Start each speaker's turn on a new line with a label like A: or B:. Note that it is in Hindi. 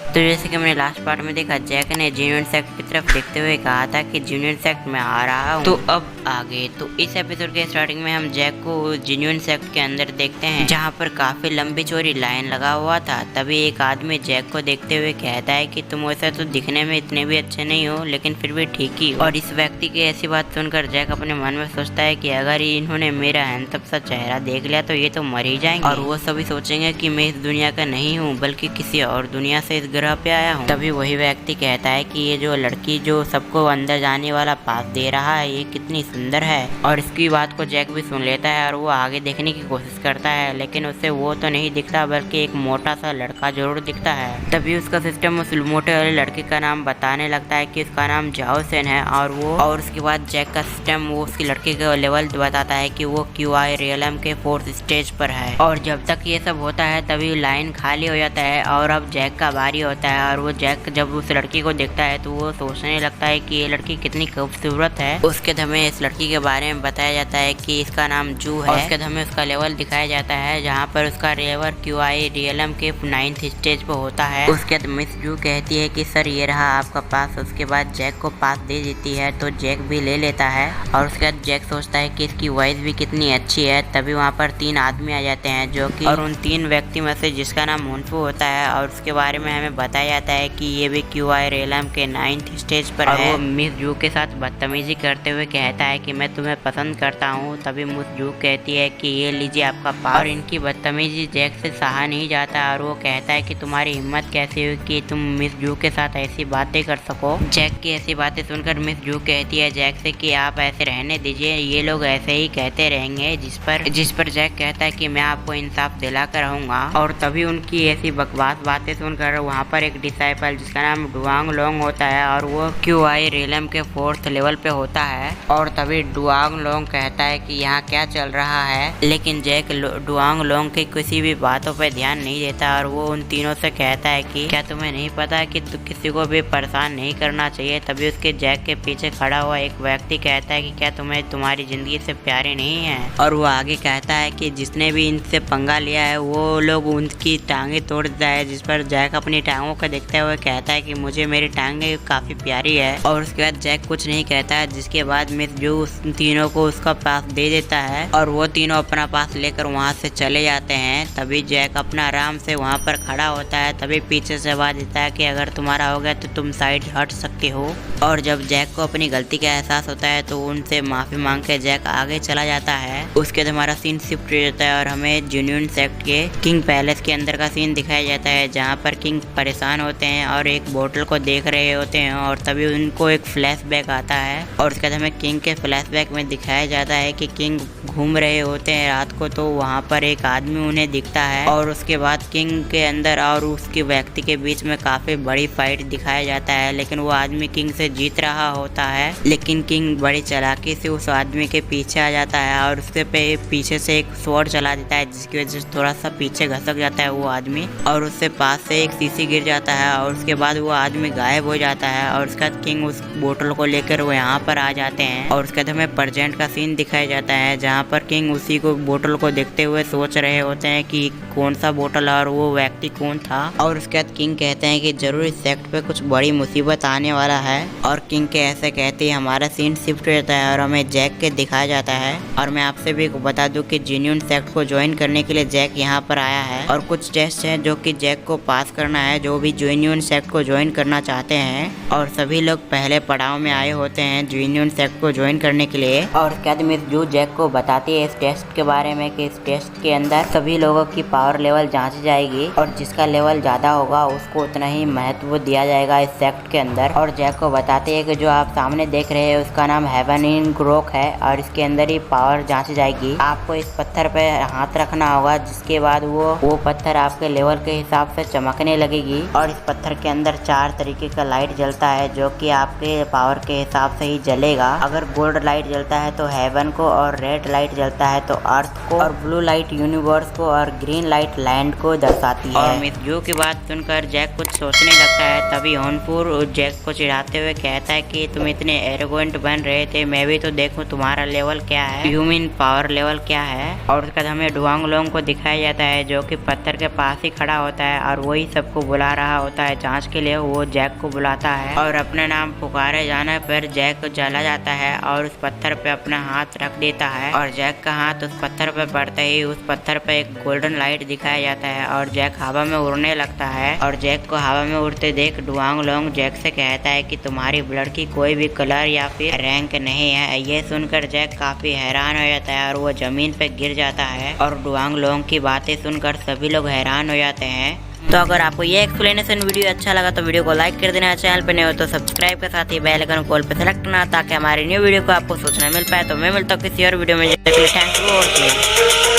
A: तो जैसे कि मैंने लास्ट पार्ट में देखा, जैक ने जेन्युइन सेक्ट की तरफ देखते हुए कहा था कि जेन्युइन सेक्ट में आ रहा हूँ। तो अब आगे तो इस एपिसोड के स्टार्टिंग में हम जैक को जेन्युइन सेक्ट के अंदर देखते हैं, जहाँ पर काफी लंबी चौड़ी लाइन लगा हुआ था। तभी एक आदमी जैक को देखते हुए कहता है कि तुम वैसे तो दिखने में इतने भी अच्छे नहीं हो, लेकिन फिर भी ठीक ही हो। और इस व्यक्ति की ऐसी बात सुनकर जैक अपने मन में सोचता है कि अगर इन्होंने मेरा हैंडसम सा चेहरा देख लिया तो ये तो मर ही जाएंगे, और वो सभी सोचेंगे कि मैं इस दुनिया का नहीं हूँ बल्कि किसी और दुनिया से इस ग्रह पे आया हूँ। तभी वही व्यक्ति कहता है कि ये जो लड़की जो सबको अंदर जाने वाला पास दे रहा है, ये कितनी सुंदर है। और इसकी बात को जैक भी सुन लेता है और वो आगे देखने की कोशिश करता है, लेकिन उससे वो तो नहीं दिखता बल्कि एक मोटा सा लड़का जरूर दिखता है। तभी उसका सिस्टम उस मोटे वाले लड़के का नाम बताने लगता है कि उसका नाम जाओ सेन है। और उसके बाद जैक का सिस्टम वो उसकी लड़के का लेवल बताता है कि वो QI रियलम के 4th स्टेज पर है। और जब तक ये सब होता है तभी लाइन खाली हो जाता है और अब जैक का बारी होता है। और वो जैक जब उस लड़की को देखता है तो वो सोचने लगता है कि ये लड़की कितनी खूबसूरत है। उसके बाद हमें इस लड़की के बारे में बताया जाता है कि इसका नाम जू है। उसके बाद हमें उसका लेवल दिखाया जाता है, जहाँ पर उसका लेवल QI रियलम के 9th स्टेज पर होता है। उसके बाद मिस जू कहती है कि सर ये रहा आपका पास। उसके बाद जैक को पास दे देती है तो जैक भी ले लेता है। और उसके बाद जैक सोचता है कि इसकी वॉइस भी कितनी अच्छी है। तभी वहाँ पर 3 आदमी आ जाते हैं जो कि और उन 3 व्यक्ति में से जिसका नाम मुनफू होता है। और उसके बारे में हमें बताया जाता है कि ये भी QI रियलम के 9th स्टेज पर है। वो मिस जू के साथ बदतमीजी करते हुए कहता है कि मैं तुम्हें पसंद करता हूँ। तभी मिस जू कहती है कि ये लीजिए आपका पास। और इनकी बदतमीजी जैक से सहा नहीं जाता और वो कहता है कि तुम्हारी हिम्मत कैसे हुई कि तुम मिस जू के साथ ऐसी बातें कर सको। जैक की ऐसी बातें सुनकर मिस जू कहती है जैक से कि आप ऐसे रहने दीजिए, ये लोग ऐसे ही कहते रहेंगे। जिस पर जैक कहता है कि मैं आपको इंसाफ दिलाकर रहूंगा। और तभी उनकी ऐसी बकवास बातें सुनकर वहाँ पर एक डिसाइपल जिसका नाम डुआंग लोंग होता है और वो QI रियलम के 4th लेवल पे होता है। और तभी डुआंग लोंग कहता है कि यहाँ क्या चल रहा है, लेकिन जैक डुआंग लोंग की किसी भी बातों पे ध्यान नहीं देता। और वो उन तीनों से कहता है कि क्या तुम्हें नहीं पता कि किसी को भी परेशान नहीं करना चाहिए। तभी उसके जैक के पीछे खड़ा हुआ एक व्यक्ति कहता है कि क्या तुम्हें तुम्हारी जिंदगी से प्यारे नहीं है। और वो आगे कहता है कि जिसने भी इनसे पंगा लिया है वो लोग उनकी टांगे तोड़ देता है। जिस पर जैक अपनी टांगों को देखते हुए कहता है कि मुझे मेरी टांगे काफी प्यारी है। और उसके बाद जैक कुछ नहीं कहता है, जिसके बाद मिस जू उस तीनों को उसका पास दे देता है और वो तीनों अपना पास लेकर वहाँ से चले जाते हैं। तभी जैक अपना आराम से वहाँ पर खड़ा होता है। तभी पीछे से आवाज देता है कि अगर तुम्हारा हो गया तो तुम साइड हट सकते हो। और जब जैक को अपनी गलती का एहसास होता है तो उनसे माफी मांग के जैक आगे चला जाता है। उसके बाद हमारा सीन शिफ्ट हो जाता है और हमें जेन्युइन सेक्ट के किंग पैलेस के अंदर का सीन दिखाया जाता है, जहाँ पर किंग परेशान होते हैं और एक बोतल को देख रहे होते हैं। और तभी उनको एक फ्लैशबैक आता है और उसके बाद हमें किंग के फ्लैशबैक में दिखाया जाता है कि किंग घूम रहे होते हैं रात को, तो वहाँ पर एक आदमी उन्हें दिखता है। और उसके बाद किंग के अंदर और उसके व्यक्ति के बीच में काफी बड़ी फाइट दिखाया जाता है, लेकिन वो आदमी किंग से जीत रहा होता है। लेकिन किंग बड़ी चालाकी से उस आदमी के पीछे आ जाता है और उसके पीछे से एक स्वॉर्ड चला देता है, जिसकी वजह से थोड़ा सा पीछे घसक जाता है वो आदमी और उससे पास से एक शीशी गिर जाता है। और उसके बाद वो आदमी गायब हो जाता है। और उसके बाद किंग उस बोतल को लेकर वो यहाँ पर आ जाते हैं। और उसके बाद हमें प्रेजेंट का सीन दिखाया जाता है, जहाँ पर किंग उसी को बोतल को देखते हुए सोच रहे होते हैं कि कौन सा बोतल और वो व्यक्ति कौन था। और उसके बाद किंग कहते हैं कि जरूर इस सेक्ट पे कुछ बड़ी मुसीबत आने वाला है। और किंग के ऐसे कहते ही हमारा सीन शिफ्ट हो जाता है और हमें जैक के दिखाया जाता है। और मैं आपसे भी बता दूं कि जेन्युइन सेक्ट को ज्वाइन करने के लिए जैक यहाँ पर आया है और कुछ टेस्ट हैं जो कि जैक को पास करना है, जो भी जेन्युइन सेक्ट को ज्वाइन करना चाहते हैं। और सभी लोग पहले पड़ाव में आए होते हैं जेन्युइन सेक्ट को ज्वाइन करने के लिए। और उसके बाद मिस जू जैक को बताती है इस टेस्ट के बारे में कि इस टेस्ट के अंदर सभी लोगों की पावर लेवल जांची जाएगी और जिसका लेवल ज्यादा होगा उसको उतना ही महत्व दिया जाएगा इस सेक्ट के अंदर। और जैक को बताते हैं कि जो आप सामने देख रहे हैं उसका नाम हेवन इन ग्रोक है और इसके अंदर ही पावर जांची जाएगी। आपको इस पत्थर पे हाथ रखना होगा, जिसके बाद वो पत्थर आपके लेवल के हिसाब से चमकने लगेगी। और इस पत्थर के अंदर 4 तरीके का लाइट जलता है जो कि आपके पावर के हिसाब से ही जलेगा। अगर गोल्ड लाइट जलता है तो हेवन को, और रेड लाइट जलता है तो अर्थ को, और ब्लू लाइट यूनिवर्स को, और ग्रीन लाइट लैंड को दर्शाती है। और मिस जू की बात सुनकर जैक कुछ सोचने लगता है। तभी होनपुर जैक को चिढ़ाते हुए कहता है कि तुम इतने एरोगेंट बन रहे थे, मैं भी तो देखूं तुम्हारा लेवल क्या है, ह्यूमन पावर लेवल क्या है। और उसके बाद हमें डुआंग लोंग को दिखाया जाता है जो कि पत्थर के पास ही खड़ा होता है और वही सबको बुला रहा होता है जांच के लिए, वो जैक को बुलाता है और अपने नाम पुकारे जाने पर जैक चला जाता है और उस पत्थर पे अपना हाथ रख देता है और जैक का हाथ उस पत्थर पे पड़ते ही उस पत्थर पे एक गोल्डन लाइट दिखाया जाता है और जैक हवा में उड़ने लगता है। और जैक को हवा में उड़ते देख डुआंग लोंग जैक से कहता है कि तुम्हारी ब्लड की कोई भी कलर या फिर रैंक नहीं है। ये सुनकर जैक काफी हैरान हो जाता है और वो जमीन पे गिर जाता है और डुआंग लोंग की बातें सुनकर सभी लोग हैरान हो जाते हैं। तो अगर आपको ये एक्सप्लेनेशन वीडियो अच्छा लगा तो वीडियो को लाइक कर देना, चैनल पर नहीं हो तो सब्सक्राइब के साथ ही बेल आइकन कॉल पर सेलेक्ट करना ताकि हमारी न्यू वीडियो को आपको सूचना मिल पाए। तो मैं मिलता हूँ किसी और वीडियो में। Thank you.